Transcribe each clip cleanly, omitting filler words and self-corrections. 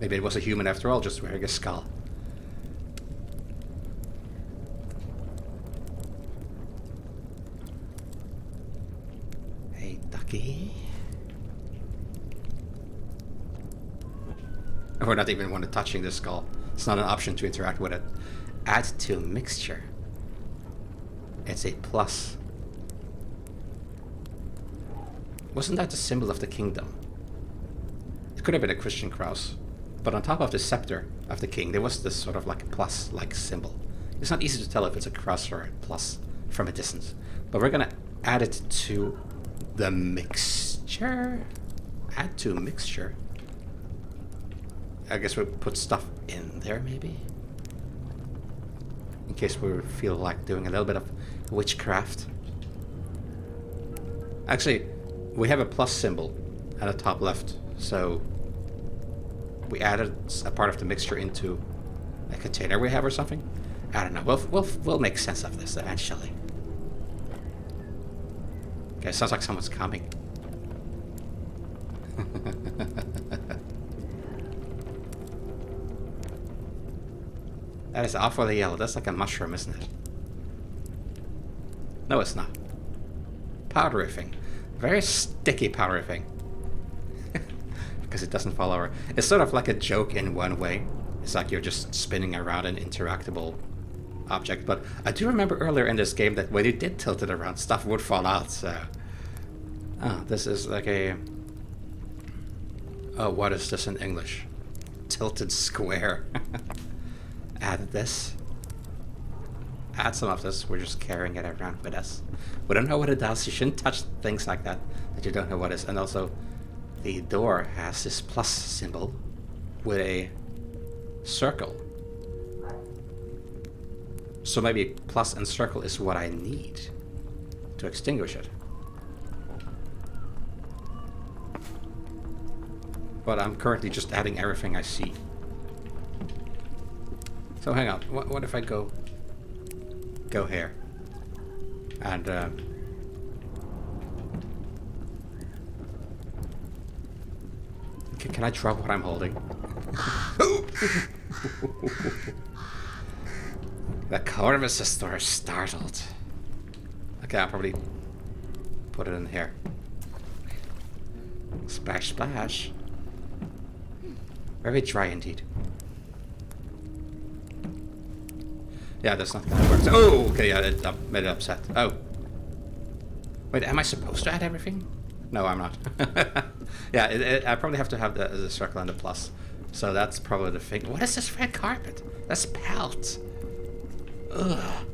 Maybe it was a human after all, just wearing a skull. Hey, ducky. We're not even one touching the skull. It's not an option to interact with it. Add to mixture. It's a plus. Wasn't that the symbol of the kingdom? It could have been a Christian cross. But on top of the scepter of the king, there was this sort of like a plus-like symbol. It's not easy to tell if it's a cross or a plus from a distance. But we're gonna add it to the mixture. Add to mixture. I guess we'll put stuff in there, maybe? In case we feel like doing a little bit of witchcraft. Actually, we have a plus symbol at the top left, so we added a part of the mixture into a container we have or something. I don't know. We'll make sense of this eventually. Okay, sounds like someone's coming. That is awfully yellow. That's like a mushroom, isn't it? No, it's not. Powdery. Very sticky powdery. Because it doesn't fall over. It's sort of like a joke in one way. It's like you're just spinning around an interactable object. But I do remember earlier in this game that when you did tilt it around, stuff would fall out. So, oh, this is like a... Oh, what is this in English? Tilted square. Add this. Add some of this. We're just carrying it around with us. We don't know what it does. You shouldn't touch things like that you don't know what it is. And also, the door has this plus symbol with a circle. So maybe plus and circle is what I need to extinguish it. But I'm currently just adding everything I see. So hang on, what if I go here? And can I drop what I'm holding? The Corvus sister is startled. Okay, I'll probably put it in here. Splash, splash. Very dry indeed. Yeah, that's not gonna work. Oh, okay, yeah, it made it upset. Oh. Wait, am I supposed to add everything? No, I'm not. Yeah, I probably have to have the circle and the plus. So that's probably the thing. What is this red carpet? That's pelt. Ugh.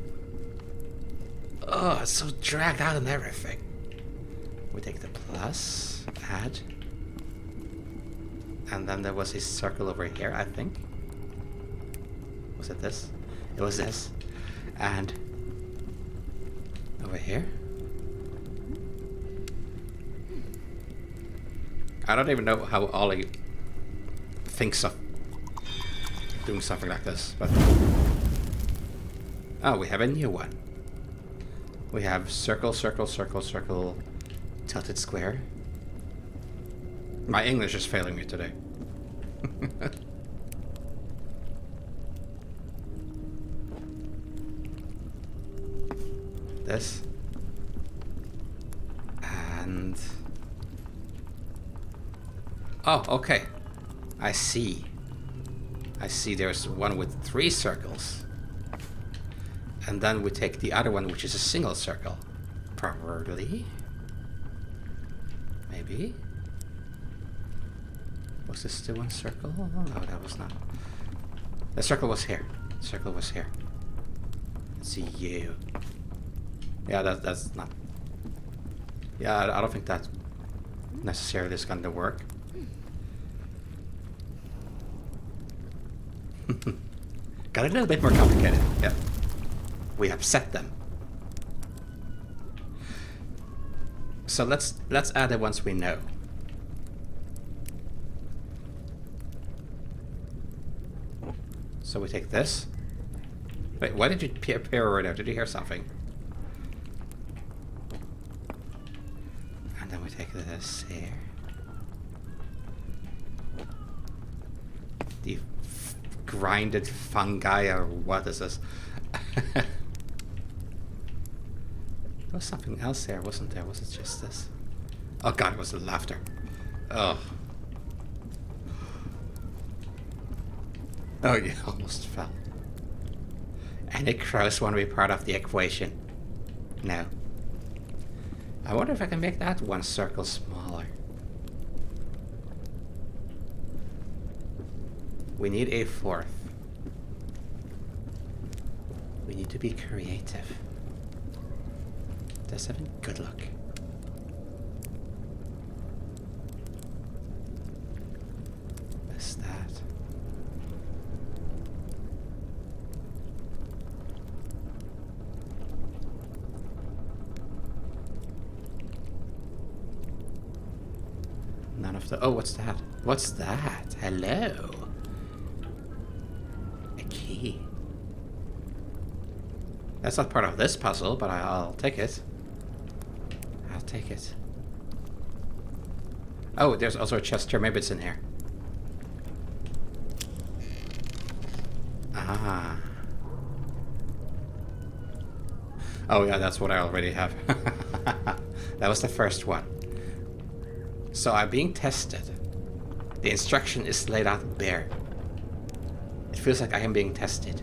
Oh, it's so dragged out and everything. We take the plus, add. And then there was a circle over here, I think. Was it this? It was this. And over here. I don't even know how Ollie thinks of doing something like this, but... Oh, we have a new one. We have circle, circle, circle, circle, tilted square. My English is failing me today. This. And... Oh, okay. I see. I see there's one with 3 circles. And then we take the other one, which is a single circle. Probably. Maybe. Was this the one circle? No, that was not. The circle was here. The circle was here. Let's see you. Yeah, that's not... Yeah, I don't think that necessarily is going to work. Got a little bit more complicated. Yeah. We upset them. So let's add the ones we know. So we take this. Wait, why did you appear right now? Did you hear something? And then we take this here. The grinded fungi, or what is this? There was something else there, wasn't there? Was it just this? Oh god, it was the laughter. Oh. Oh, you almost fell. Any crows want to be part of the equation? No. I wonder if I can make that one circle smaller. We need a fourth. We need to be creative. Does having good luck. What's that? None of the... Oh, what's that? What's that? Hello? A key. That's not part of this puzzle, but I'll take it. I'll take it. Oh, there's also a chest here. Maybe it's in here. Ah. Oh yeah, that's what I already have. That was the first one. So I'm being tested. The instruction is laid out bare. It feels like I am being tested.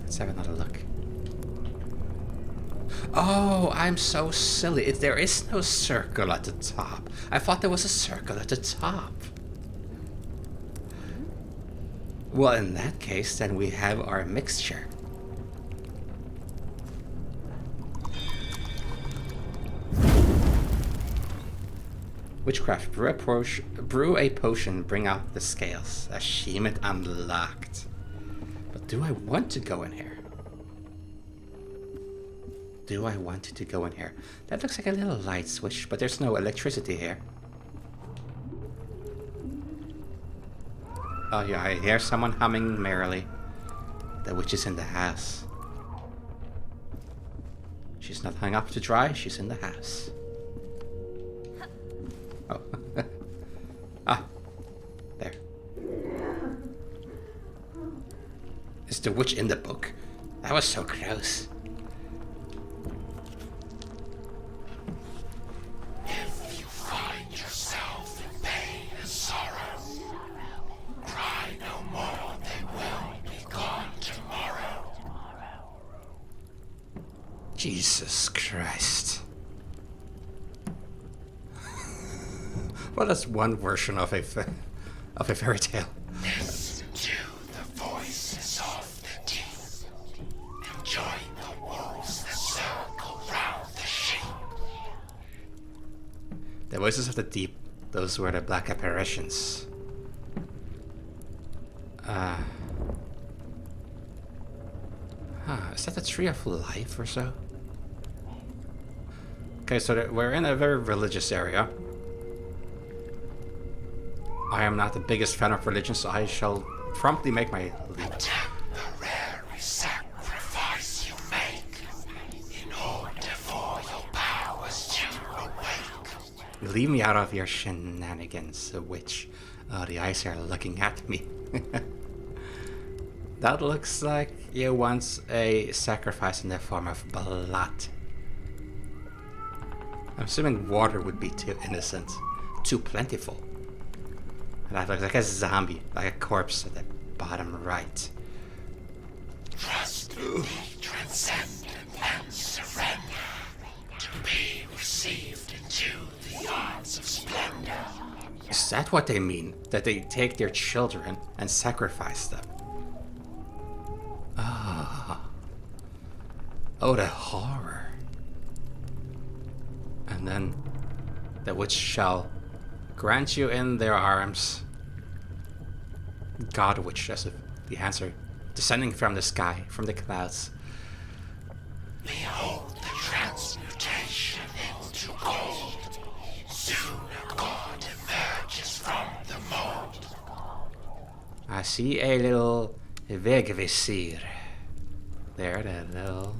Let's have another look. Oh, I'm so silly. There is no circle at the top. I thought there was a circle at the top. Well, in that case, then we have our mixture. Witchcraft. Brew a potion, bring out the scales. Achievement unlocked. But do I want to go in here? Do I want to go in here? That looks like a little light switch, but there's no electricity here. Oh yeah, I hear someone humming merrily. The witch is in the house. She's not hung up to dry, she's in the house. Oh. Ah. There. Is the witch in the book? That was so gross. If you find yourself in pain and sorrow, cry no more, they will be gone tomorrow. Jesus Christ. Well, that's one version of a fairy tale. Listen to the voices of the deep, and join the wolves that circle round the sheep. The voices of the deep, those were the black apparitions. Is that the tree of life or so? Okay, so we're in a very religious area. I am not the biggest fan of religion, so I shall promptly make my leap. A temporary sacrifice you make in order for your powers to awake. Leave me out of your shenanigans, witch. The eyes are looking at me. That looks like you want a sacrifice in the form of blood. I'm assuming water would be too innocent, too plentiful. And that looks like a zombie, like a corpse at the bottom right. Trust in the transcendent and surrender to be received into the arts of splendor. Is that what they mean? That they take their children and sacrifice them? Ah. Oh, the horror. And then the witch shall grant you in their arms. God witch, as if the answer descending from the sky, from the clouds. Behold the transmutation into gold. Soon a god emerges from the mold. I see a little Wegvisir. There, that little...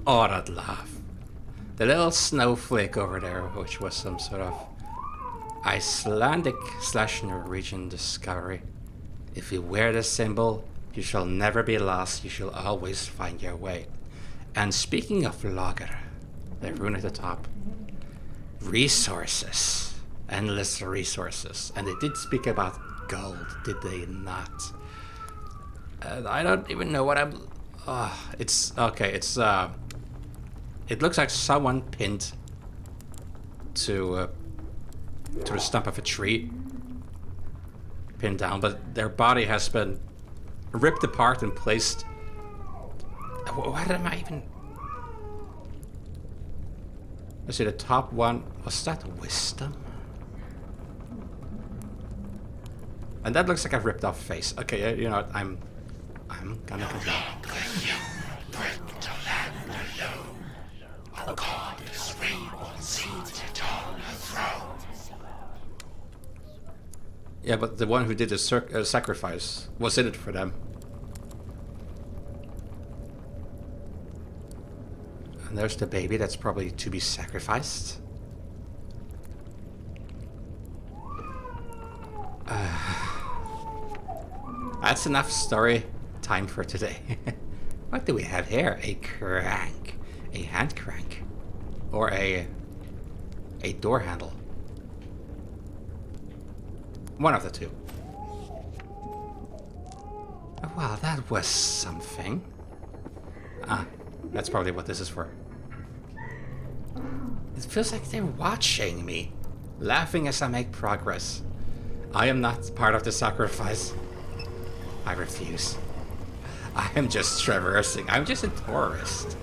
Oh, that laugh. The little snowflake over there, which was some sort of Icelandic/Norwegian discovery. If you wear this symbol, you shall never be lost, you shall always find your way. And speaking of lager, the rune at the top, resources, endless resources. And they did speak about gold, did they not? I don't even know what I'm... it's... Okay, it's... It looks like someone pinned to the stump of a tree. Pinned down, but their body has been ripped apart and placed... What am I even... Let's see, the top one... Was that wisdom? And that looks like a ripped off face. Okay, you know what, I'm gonna continue. A godless ring will seem to on her throne. Yeah, but the one who did the sacrifice was in it for them. And there's the baby that's probably to be sacrificed. That's enough story time for today. What do we have here? A crank. A hand crank. Or a door handle. One of the two. Well, that was something. Ah, that's probably what this is for. It feels like they're watching me, laughing as I make progress. I am not part of the sacrifice. I refuse. I am just traversing. I'm just a tourist.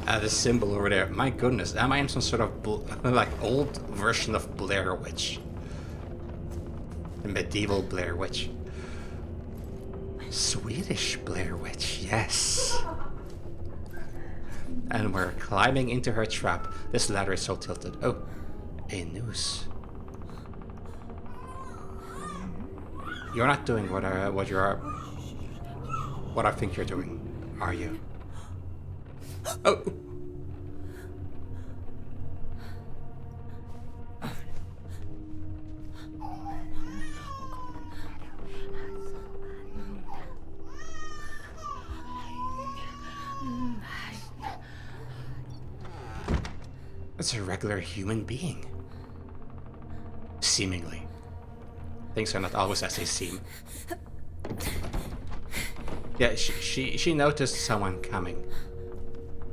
The symbol over there. My goodness, am I in some sort of like old version of Blair Witch? The medieval Blair Witch. Swedish Blair Witch, yes. And we're climbing into her trap. This ladder is so tilted. Oh, a noose. You're not doing what I think you're doing, are you? Oh. It's a regular human being. Seemingly. Things are not always as they seem. Yeah, she noticed someone coming.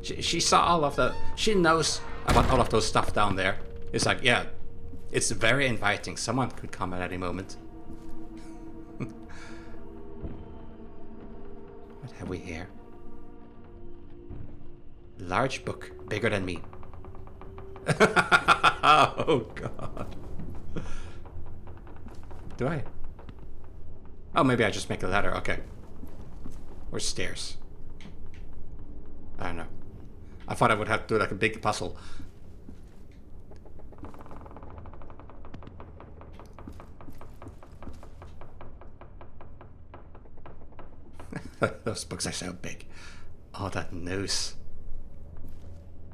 She saw all of the... She knows about all of those stuff down there. It's like, yeah, it's very inviting. Someone could come at any moment. What have we here? Large book, bigger than me. Oh, God. Do I? Oh, maybe I just make a ladder. Okay. Or stairs. I don't know. I thought I would have to do like a big puzzle. Those books are so big. Oh, that noose.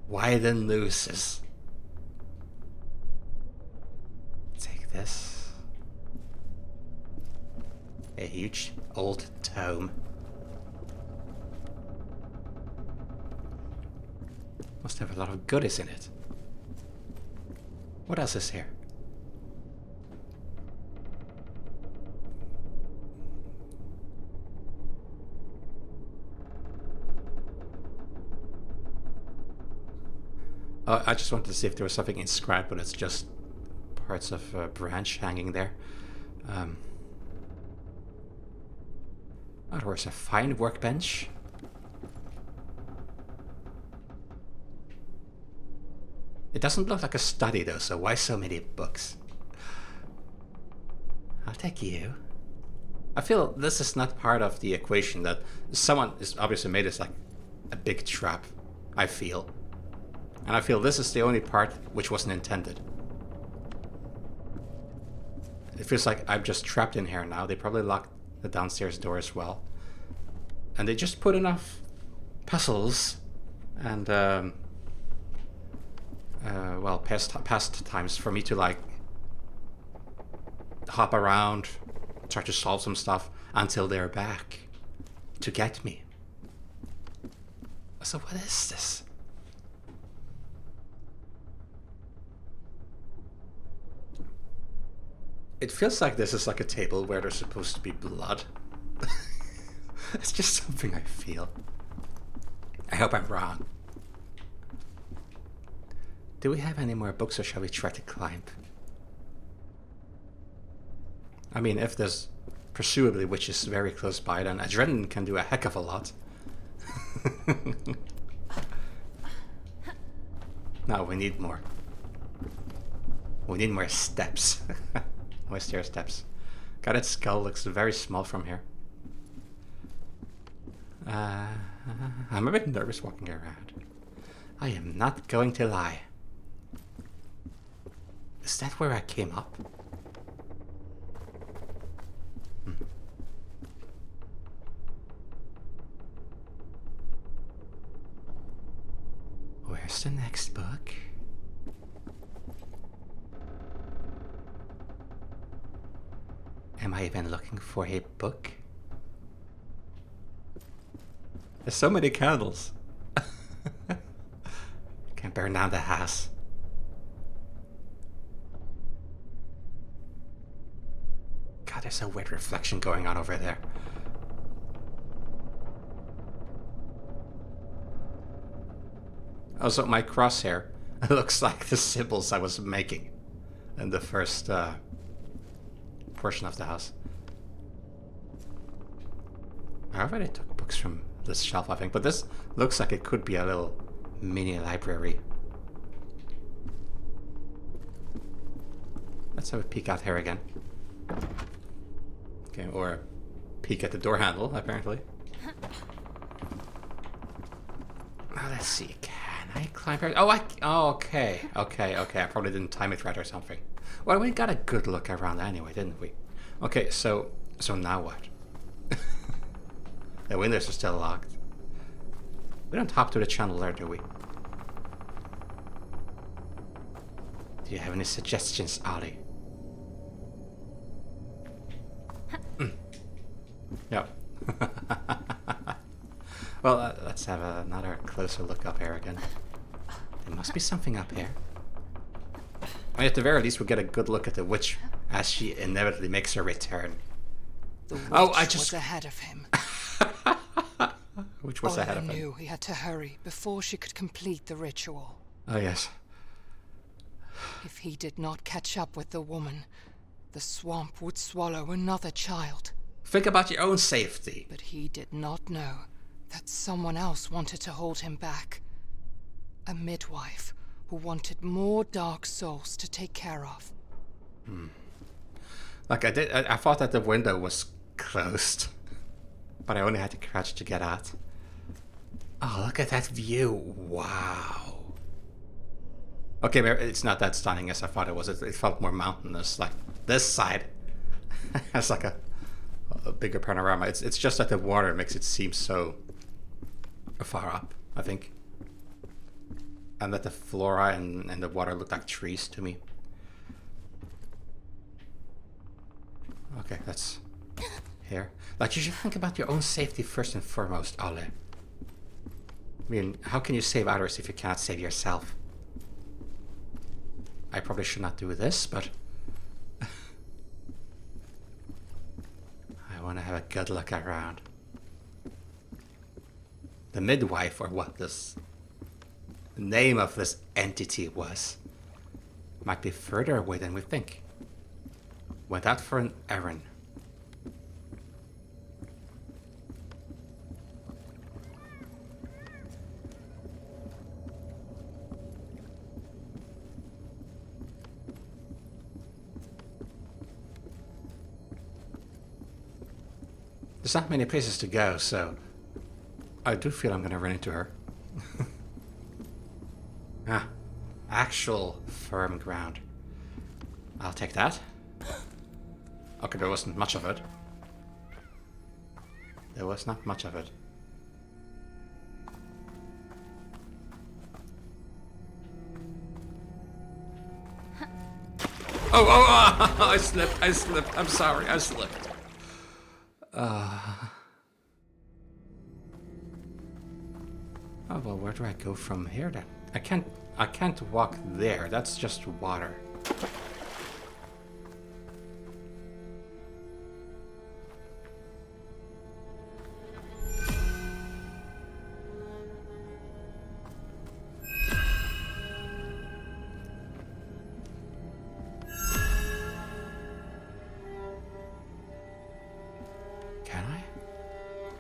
Why the nooses? Take this. A huge old tome. Must have a lot of goodies in it. What else is here? I just wanted to see if there was something inscribed, but it's just parts of a branch hanging there. Oh, there's a fine workbench. It doesn't look like a study though, so why so many books? I'll take you. I feel this is not part of the equation, that someone is obviously made this like a big trap, I feel. And I feel this is the only part which wasn't intended. It feels like I'm just trapped in here now. They probably locked the downstairs door as well. And they just put enough puzzles and well, past times for me to like hop around, try to solve some stuff until they're back to get me. So what is this? It feels like this is like a table where there's supposed to be blood. It's just something I feel. I hope I'm wrong. Do we have any more books, or shall we try to climb? I mean, if there's presumably witches very close by, then adrenaline can do a heck of a lot. No, we need more. We need more steps. More stair steps. God, its skull looks very small from here. I'm a bit nervous walking around. I am not going to lie. Is that where I came up? Where's the next book? Am I even looking for a book? There's so many candles. Can burn down the house. God, there's a weird reflection going on over there. Also, my crosshair looks like the symbols I was making in the first portion of the house. I already took books from this shelf, I think, but this looks like it could be a little mini library. Let's have a peek out here again. Okay, or a peek at the door handle, apparently. Now let's see, can I climb here? Oh, okay. I probably didn't time it right or something. Well, we got a good look around anyway, didn't we? Okay, so now what? The windows are still locked. We don't hop to the channel there, do we? Do you have any suggestions, Ollie? Yep. Well, let's have another closer look up here again. There must be something up here. I mean, at the very least, we'll get a good look at the witch as she inevitably makes her return. The witch was ahead of him. Which was ahead of him. Oliver knew he had to hurry before she could complete the ritual. Oh, yes. If he did not catch up with the woman, the swamp would swallow another child. Think about your own safety. But he did not know that someone else wanted to hold him back. A midwife who wanted more dark souls to take care of. Like I thought that the window was closed, but I only had to crouch to get out. Oh, look at that view. Wow. Okay, it's not that stunning as I thought it was. It felt more mountainous. Like this side has like a bigger panorama. It's just that the water makes it seem so far up, I think. And that the flora and the water look like trees to me. Okay, that's here. Like, you should think about your own safety first and foremost, Ole. I mean, how can you save others if you cannot save yourself? I probably should not do this, but I want to have a good look around. The midwife, or what this name of this entity was, might be further away than we think. Went out for an errand. There's not many places to go, so I do feel I'm gonna run into her. Actual firm ground. I'll take that. Okay, there wasn't much of it. There was not much of it. oh, I slipped, I'm sorry, I slipped. Oh, well, where do I go from here then? I can't walk there, that's just water.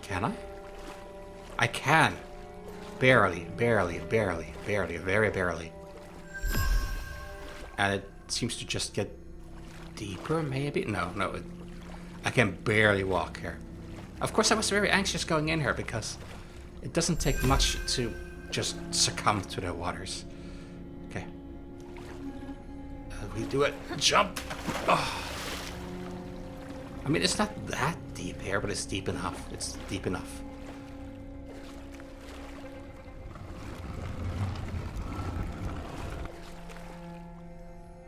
Can I? I can. Barely, very barely. And it seems to just get deeper, maybe? No, I can barely walk here. Of course, I was very anxious going in here because it doesn't take much to just succumb to the waters. Okay. We do it. Jump! Oh. I mean, it's not that deep here, but it's deep enough. It's deep enough.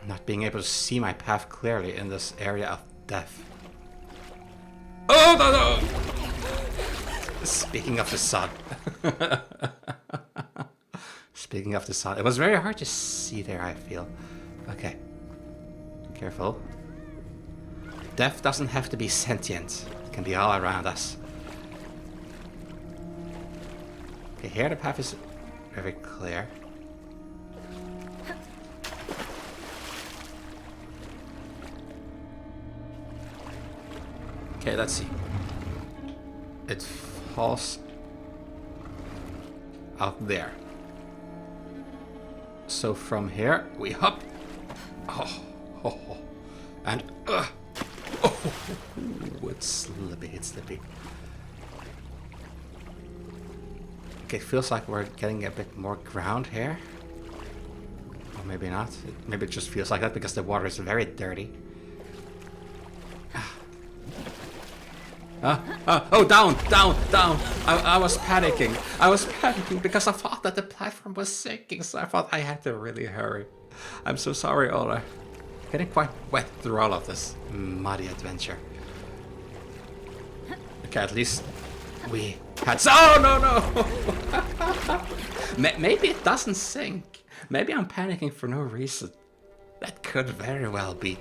Not being able to see my path clearly in this area of death. Oh, no! Speaking of the sun. Speaking of the sun. It was very hard to see there, I feel. Okay. Careful. Death doesn't have to be sentient. It can be all around us. Okay, here the path is very clear. Okay, let's see. It falls out there. So from here we hop. And it's slippy. Okay, feels like we're getting a bit more ground here. Or maybe not. Maybe it just feels like that because the water is very dirty. Oh, down! I was panicking because I thought that the platform was sinking, so I thought I had to really hurry. I'm so sorry, Ola. Getting quite wet through all of this muddy adventure. Okay, at least we had... Oh, no! Maybe it doesn't sink. Maybe I'm panicking for no reason. That could very well be.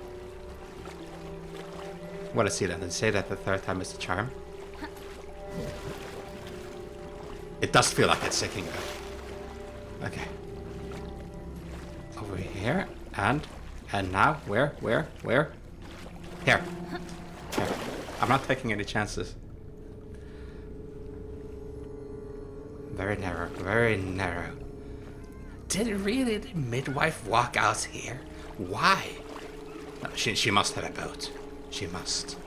What is it then? Did it say that the third time is the charm? It does feel like it's sinking though. Okay. Over here, and now, where? Here. I'm not taking any chances. Very narrow. Did really the midwife walk out here? Why? No, she must have a boat. She must.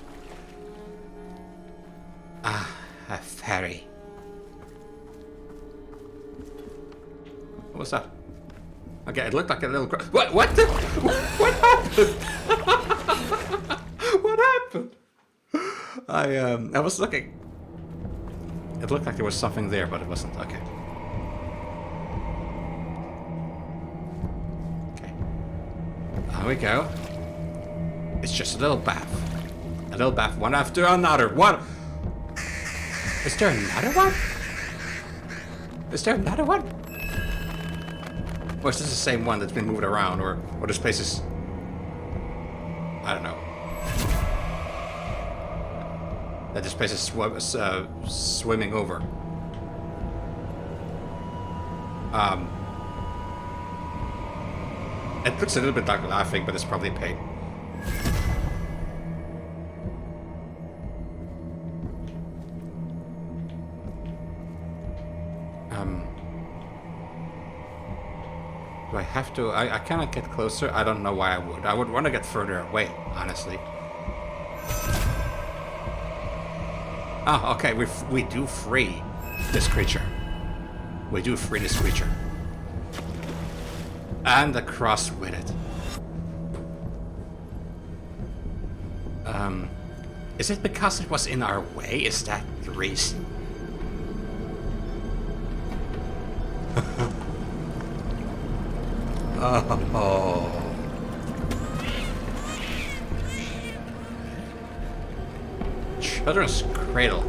Ah, a ferry. What was that? Okay, it looked like a little... What the... What happened? What happened? I was looking... It looked like there was something there, but it wasn't. Okay. Okay. There we go. It's just a little bath. A little bath, one after another. What? Is there another one? Is there another one? Or is this the same one that's been moved around, or this place is... I don't know. That this place is swimming over. It looks a little bit like laughing, but it's probably pain. Do I have to? I cannot get closer. I don't know why I would. I would want to get further away, honestly. Ah, okay. We do free this creature. We do free this creature. And the cross with it. Is it because it was in our way? Is that the reason? Oh. Children's cradle.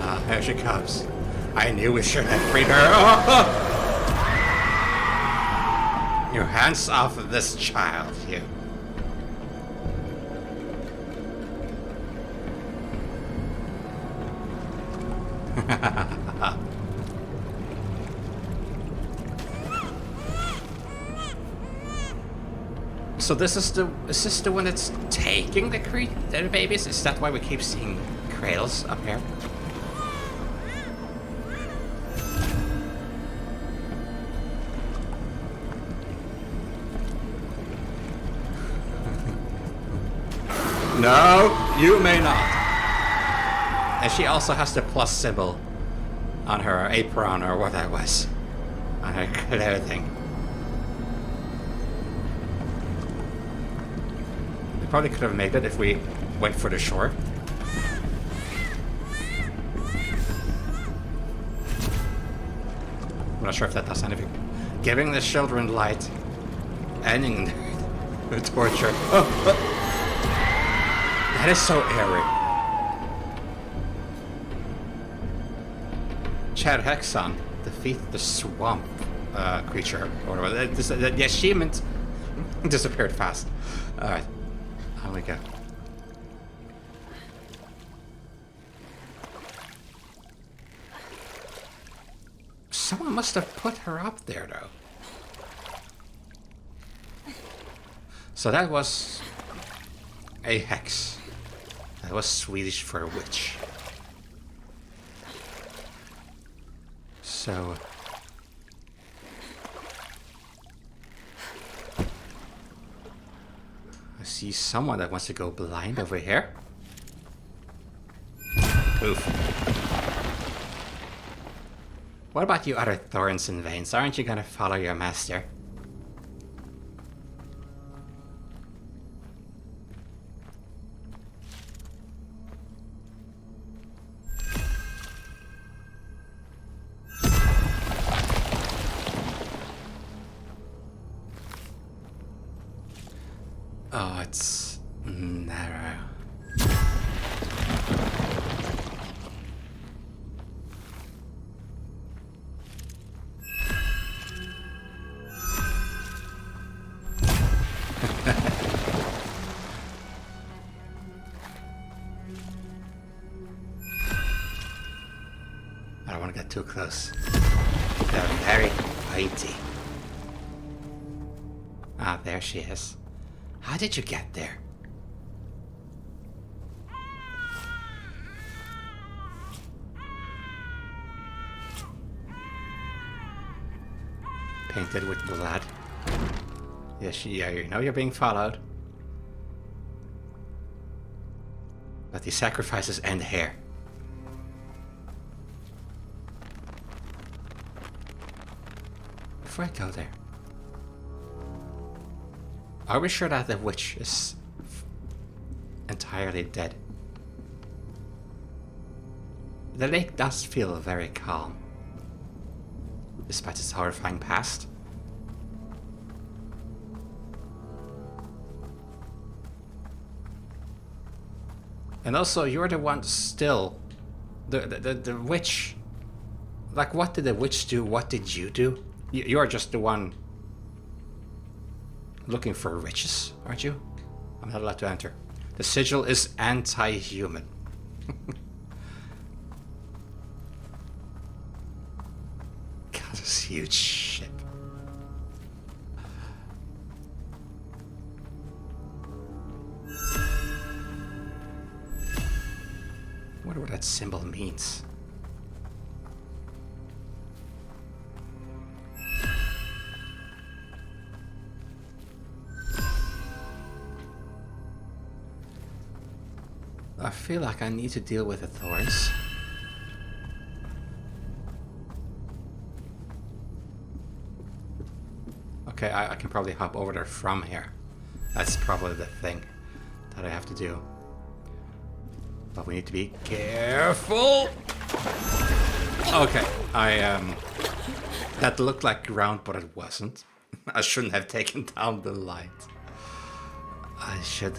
Ah, here she comes. I knew we should have freed her. Oh! Your hands off of this child, you. So is this the one that's taking the babies? Is that why we keep seeing cradles up here? No, you may not. And she also has the plus symbol on her apron or what that was. On her clothing. We probably could have made it if we went for the shore. I'm not sure if that does anything. Giving the children light. Ending the torture. Oh. That is so airy. Chad Hexon, defeat the swamp creature. Or whatever. The achievement disappeared fast. Alright. On we go. Someone must have put her up there, though. So that was a hex. That was Swedish for a witch. So... I see someone that wants to go blind over here. Poof. What about you other thorns and veins? Aren't you gonna follow your master? Oh, it's narrow. I don't want to get too close. They're very pointy. Ah, there she is. How did you get there? Painted with blood. Yes, yeah, you know you're being followed. But these sacrifices end here. Before I go there, are we sure that the witch is entirely dead? The lake does feel very calm, despite its horrifying past. And also, you're the one still, the witch. Like, what did the witch do? What did you do? You're just the one looking for riches, aren't you? I'm not allowed to enter. The sigil is anti-human. God, this huge ship. I wonder what that symbol means. I feel like I need to deal with the thorns. Okay, I can probably hop over there from here. That's probably the thing that I have to do. But we need to be careful! Okay, that looked like ground, but it wasn't. I shouldn't have taken down the light. I should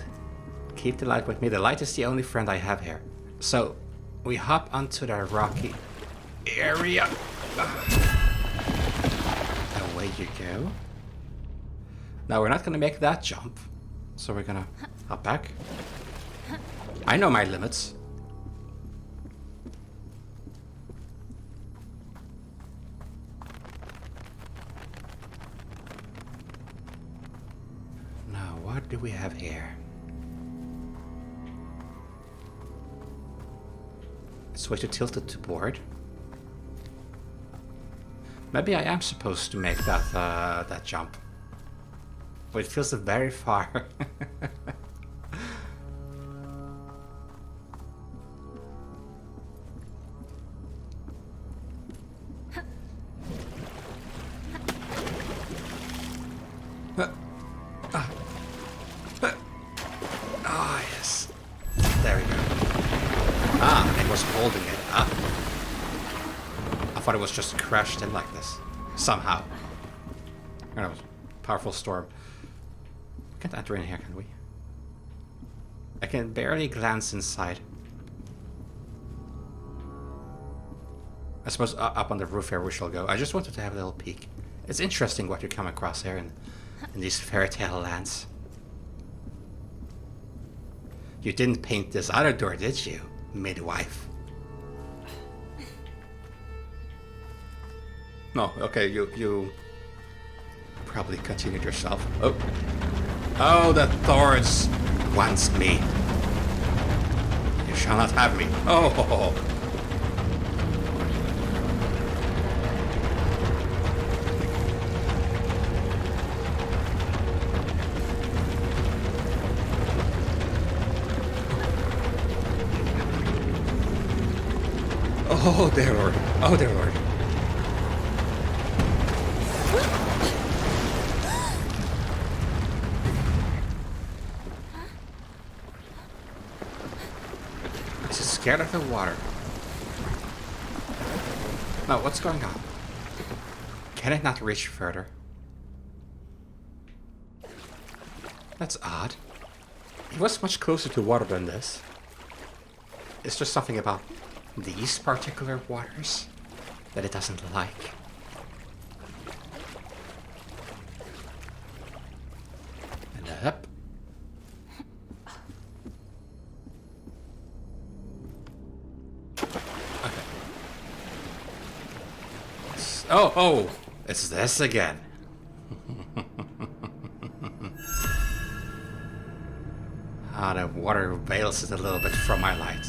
Keep the light with me. The light is the only friend I have here. So, we hop onto the rocky area. Away you go. Now, we're not going to make that jump. So we're going to hop back. I know my limits. Now, what do we have here? Switch to tilted to board. Maybe I am supposed to make that jump. But it feels very far. Ah, yes. There we go. Ah, it was holding it up. I thought it was just crashed in like this. Somehow. And it was a powerful storm. We can't enter in here, can we? I can barely glance inside. I suppose up on the roof here we shall go. I just wanted to have a little peek. It's interesting what you come across here in these fairytale lands. You didn't paint this other door, did you, midwife? No, okay, you probably continued yourself. Oh. Oh, the thorns wants me. You shall not have me. Oh. Oh, dear Lord. Oh, dear Lord. Is it scared of the water? No, what's going on? Can it not reach further? That's odd. It was much closer to water than this. It's just something about these particular waters that it doesn't like. And up. Okay. Oh, it's this again. The water veils it a little bit from my light.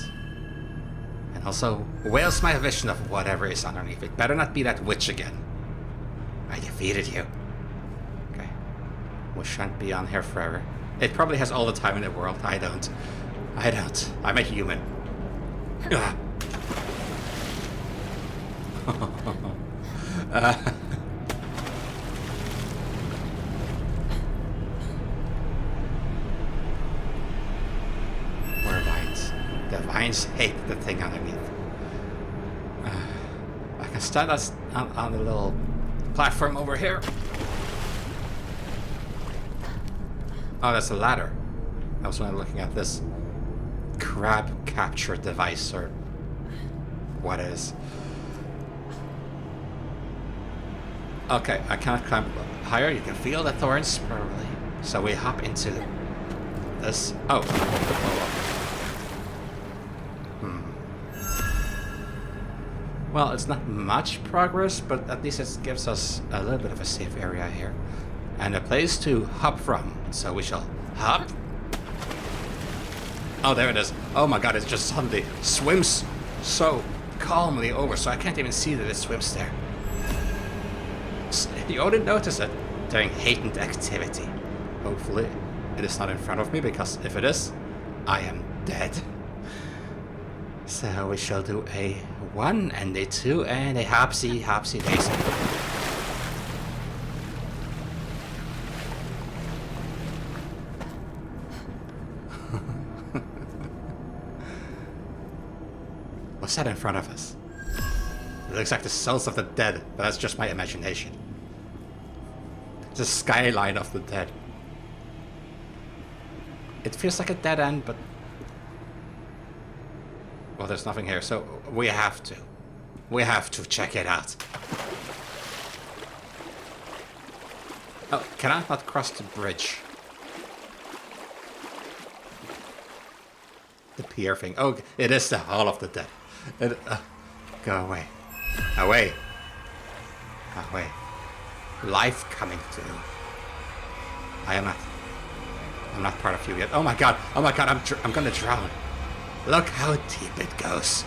And also veils my vision of whatever is underneath. It better not be that witch again. I defeated you. Okay. We shan't be on here forever. It probably has all the time in the world. I don't. I'm a human. More vines. The vines hate the thing underneath. I can stand us on the little platform over here. Oh, that's a ladder. I was only looking at this crab capture device or what it is. Okay, I cannot climb higher. You can feel the thorns probably. So we hop into this. Oh. Well, it's not much progress, but at least it gives us a little bit of a safe area here. And a place to hop from. So we shall hop. Oh, there it is. Oh my god, it just suddenly swims so calmly over, so I can't even see that it swims there. You wouldn't notice it during heightened activity. Hopefully, it is not in front of me, because if it is, I am dead. So we shall do a 1 and a 2 and a hopsy daisy. What's that in front of us? It looks like the souls of the dead, but that's just my imagination. It's a skyline of the dead. It feels like a dead end, but... Well, there's nothing here, so we have to. We have to check it out. Oh, can I not cross the bridge? The pier thing. Oh, it is the Hall of the Dead. Go away. Away. Away. Life coming to you. I'm not part of you yet. Oh my god, I'm gonna drown. Look how deep it goes.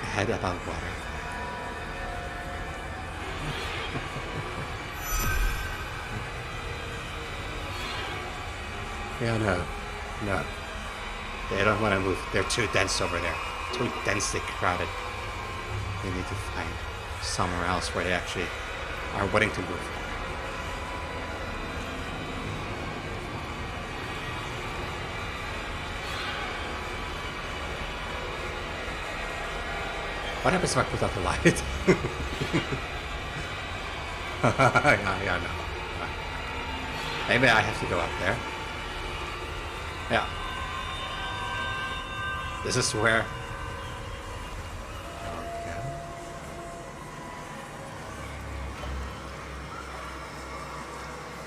Head above water. Yeah, no. They don't want to move. They're too dense over there. Too densely crowded. They need to find somewhere else where they actually are willing to move. What happens if I put out the light? yeah, no. Maybe I have to go up there. Yeah. This is where... There we go.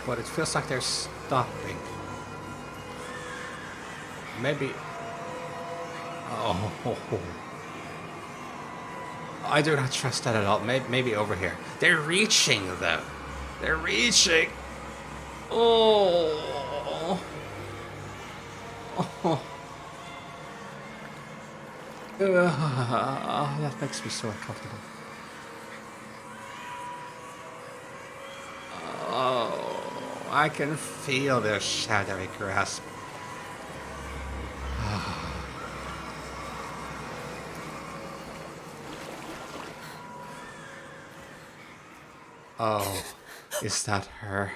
But it feels like they're stopping. Maybe... Oh... I do not trust that at all. Maybe over here. They're reaching, though. They're reaching. Oh. Oh. That makes me so uncomfortable. Oh, I can feel their shadowy grasp. Oh, is that her?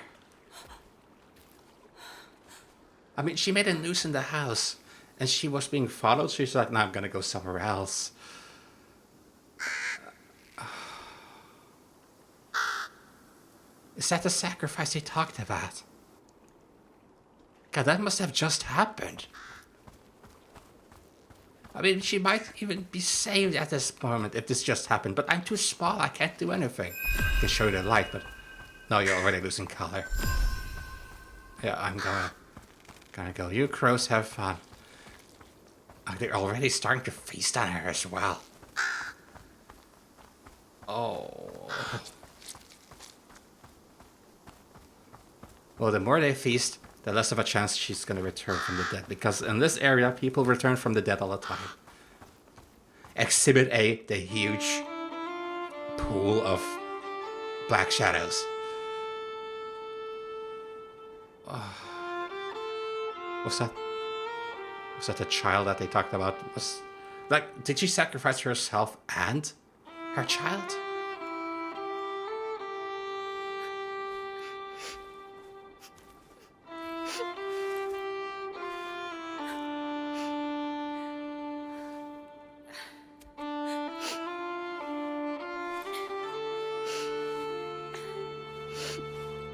I mean, she made a noose in the house, and she was being followed, so she's like, no, I'm gonna go somewhere else. Is that the sacrifice he talked about? God, that must have just happened. I mean, she might even be saved at this moment if this just happened, but I'm too small, I can't do anything. I can show you the light, but no, you're already losing color. Yeah, I'm gonna go. You crows have fun. Oh, they're already starting to feast on her as well. Oh. Well, the more they feast, the less of a chance she's going to return from the dead. Because in this area, people return from the dead all the time. Exhibit A, the huge pool of black shadows. Was that the child that they talked about? Did she sacrifice herself and her child?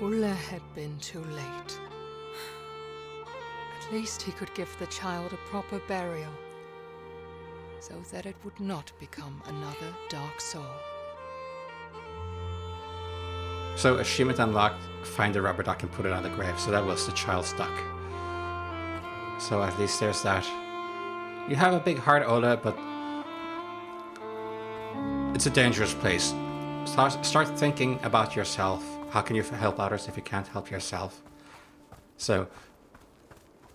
Ulla had been too late. At least he could give the child a proper burial, so that it would not become another dark soul. So achievement unlocked, find the rubber duck and put it on the grave. So that was the child's duck. So at least there's that. You have a big heart, Ola, but it's a dangerous place. Start thinking about yourself. How can you help others if you can't help yourself? So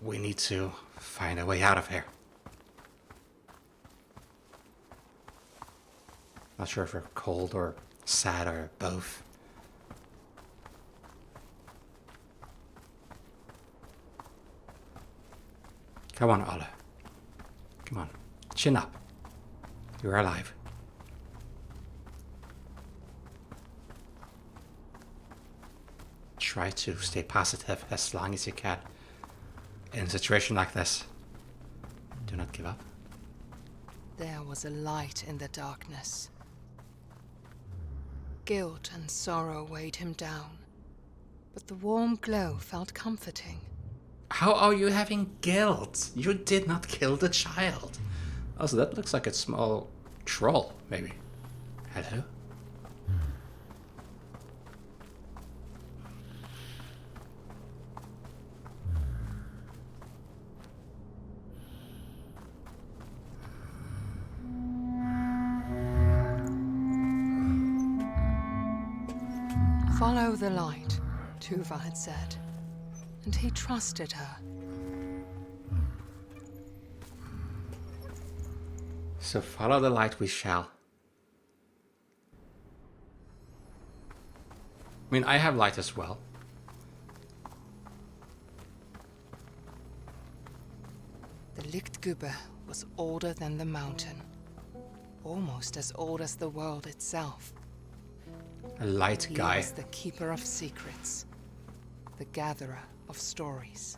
we need to find a way out of here. Not sure if we're cold or sad or both. Come on, Ola. Come on. Chin up. You're alive. Try to stay positive as long as you can. In a situation like this, do not give up. There was a light in the darkness. Guilt and sorrow weighed him down, but the warm glow felt comforting. How are you having guilt? You did not kill the child. Also, that looks like a small troll, maybe. Hello? Follow the light, Tuva had said, and he trusted her. So follow the light we shall. I mean, I have light as well. The Lichtgübe was older than the mountain, almost as old as the world itself. A light He guy. was the keeper of secrets, the gatherer of stories.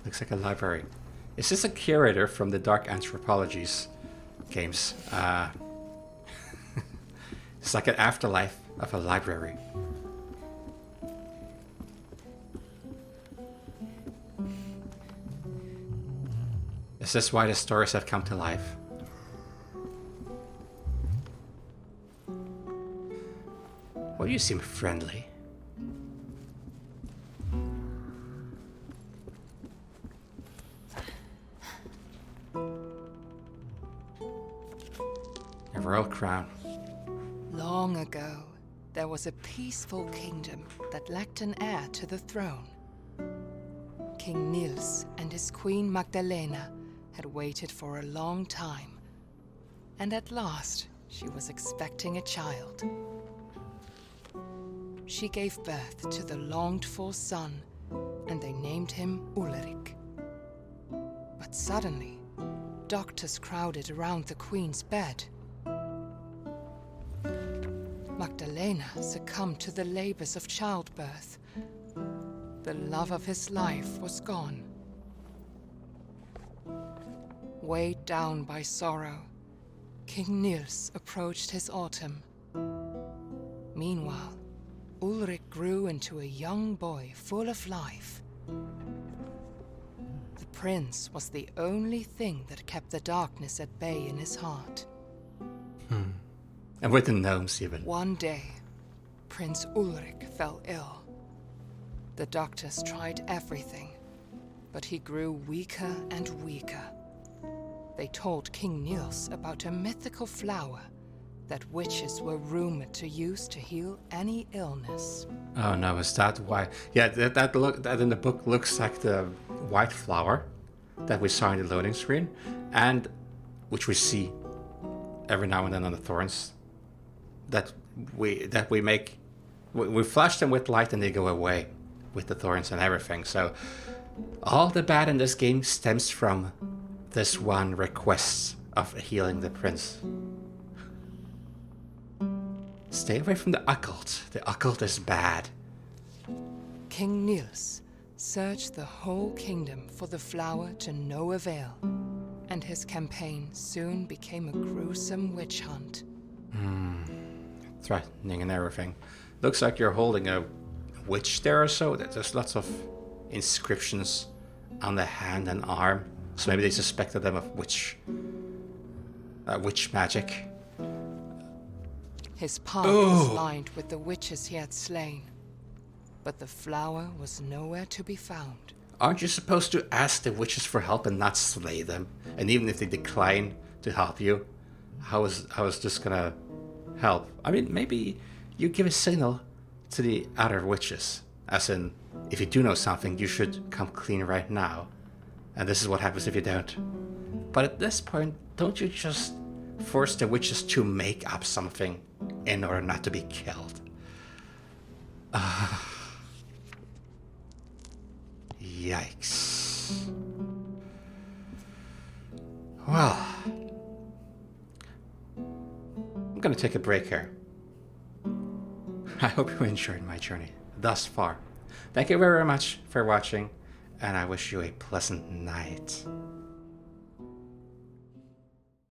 Looks like a library. Is this a curator from the Dark Anthropologies games? It's like an afterlife of a library. Is this why the stories have come to life? Well, you seem friendly. A royal crown. Long ago, there was a peaceful kingdom that lacked an heir to the throne. King Niels and his queen Magdalena had waited for a long time, and at last she was expecting a child. She gave birth to the longed-for son, and they named him Ulrich. But suddenly, doctors crowded around the queen's bed. Magdalena succumbed to the labors of childbirth. The love of his life was gone. Weighed down by sorrow, King Niels approached his autumn. Meanwhile, Ulrich grew into a young boy full of life. The prince was the only thing that kept the darkness at bay in his heart. And with the gnomes even. One day, Prince Ulrich fell ill. The doctors tried everything, but he grew weaker and weaker. They told King Niels about a mythical flower that witches were rumored to use to heal any illness. Oh no, is that why? Yeah, that in the book looks like the white flower that we saw in the loading screen, and which we see every now and then on the thorns. That we make, we flash them with light and they go away with the thorns and everything. So all the bad in this game stems from this one request of healing the prince. Stay away from the occult. The occult is bad. King Niels searched the whole kingdom for the flower to no avail, and his campaign soon became a gruesome witch hunt. Threatening and everything. Looks like you're holding a witch there or so. There's lots of inscriptions on the hand and arm. So maybe they suspected them of witch magic. His path was lined with the witches he had slain, but the flower was nowhere to be found. Aren't you supposed to ask the witches for help and not slay them? And even if they decline to help you, how is this gonna help? I mean, maybe you give a signal to the other witches, as in, if you do know something, you should come clean right now. And this is what happens if you don't. But at this point, don't you just force the witches to make up something in order not to be killed? Yikes. Well, I'm gonna take a break here. I hope you enjoyed my journey thus far. Thank you very much for watching, and I wish you a pleasant night.